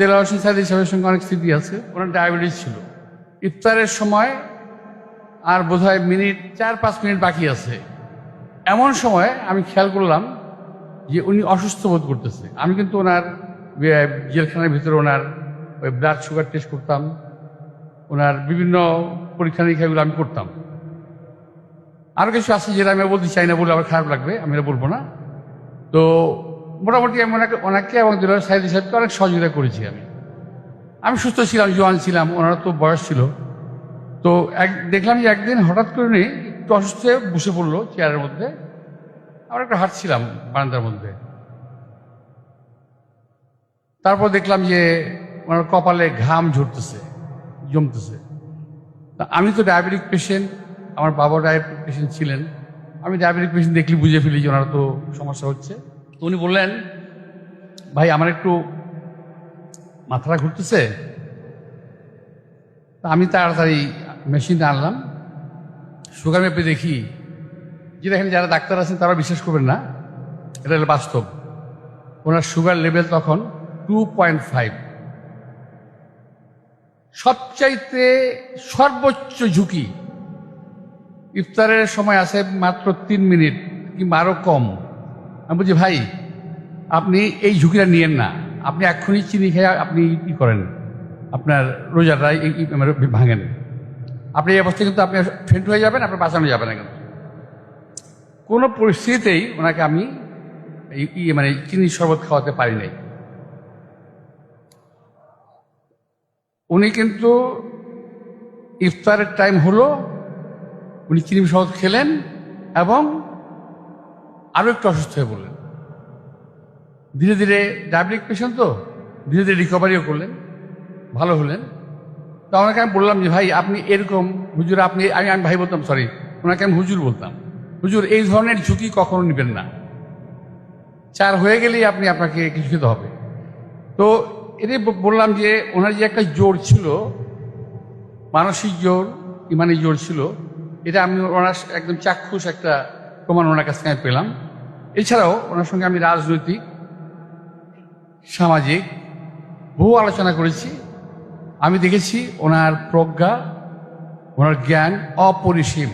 দেলোয়ার হোসেন সাইদি সাহেবের সঙ্গে অনেক স্মৃতি আছে। ওনার ডায়াবেটিস ছিল। ইফতারের সময় আর বোধহয় মিনিট 4-5 মিনিট বাকি আছে, এমন সময় আমি খেয়াল করলাম যে উনি অসুস্থ বোধ করতেছে। আমি কিন্তু ওনার জেলখানার ভিতরে ওনার ওই ব্লাড সুগার টেস্ট করতাম, ওনার বিভিন্ন পরীক্ষা নিরীক্ষাগুলো আমি করতাম। আরও কিছু আছে যেটা আমি বলতে চাই না, বলে আমার খারাপ লাগবে, আমি এটা বলবো না। তো মোটামুটি আমি ওনাকে এবং দেলোয়ার সাইদি সাহেবকে অনেক সহযোগিতা করেছি। আমি সুস্থ ছিলাম, জোয়ান ছিলাম, ওনারা তো বয়স ছিল। তো দেখলাম যে একদিন হঠাৎ করে উনি একটু অসুস্থ হয়ে বসে পড়লো চেয়ারের মধ্যে। আমরা একটু হাঁটছিলাম বারান্দার মধ্যে। তারপর দেখলাম যে ওনার কপালে ঘাম ঝরতেছে, জমতেছে। আমি তো ডায়াবেটিক পেশেন্ট, আমার বাবা ডায়াবেটিক পেশেন্ট ছিলেন। আমি ডায়াবেটিক পেশেন্ট দেখলে বুঝে ফেলি যে ওনার তো সমস্যা হচ্ছে। তো উনি বললেন, ভাই আমার একটু মাথাটা ঘুরতেছে। আমি তাড়াতাড়ি মেশিনটা আনলাম, সুগার মেপে দেখি, যে দেখেন যারা ডাক্তার আছেন তারা বিশ্বাস করবেন না, এটা হলো বাস্তব। ওনার সুগার লেভেল তখন 2.5। সবচাইতে সর্বোচ্চ ঝুঁকি। ইফতারের সময় আছে মাত্র 3 মিনিট কিংবা আরো কম। আমি বলছি, ভাই আপনি এই ঝুঁকিটা নিয়েন না, আপনি এক্ষুনি চিনি খেয়ে আপনি কি করেন, আপনার রোজাটা ভাঙেন। আপনি এই অবস্থায় কিন্তু আপনি ফেন্ট হয়ে যাবেন, আপনার বাঁচানো যাবে না। কিন্তু কোনো পরিস্থিতিতেই ওনাকে আমি চিনির শরবত খাওয়াতে পারি নাই। উনি কিন্তু ইফতারের টাইম হলো, উনি চিনি শরবত খেলেন এবং আরো একটু অসুস্থ হয়ে পড়লেন। ধীরে ধীরে ডায়াবেটিক পেশেন্ট তো ধীরে ধীরে রিকভারিও করলেন, ভালো হলেন। তো আমাকে আমি বললাম যে ভাই আপনি এরকম হুজুর, আপনি আমি ভাই বলতাম, সরি, ওনাকে আমি হুজুর বলতাম, হুজুর এই ধরনের ঝুঁকি কখনো নেবেন না, 4 হয়ে গেলেই আপনাকে কিছু খেতে হবে। তো এটাই বললাম যে ওনার যে একটা জোর ছিল, মানসিক জোর, ইমানি জোর ছিল, এটা আমি ওনার একদম চাক্ষুষ একটা প্রমাণ ওনার কাছ থেকে পেলাম। এছাড়াও ওনার সঙ্গে আমি রাজনৈতিক, সামাজিক বহু আলোচনা করেছি। আমি দেখেছি ওনার প্রজ্ঞা, ওনার জ্ঞান অপরিসীম।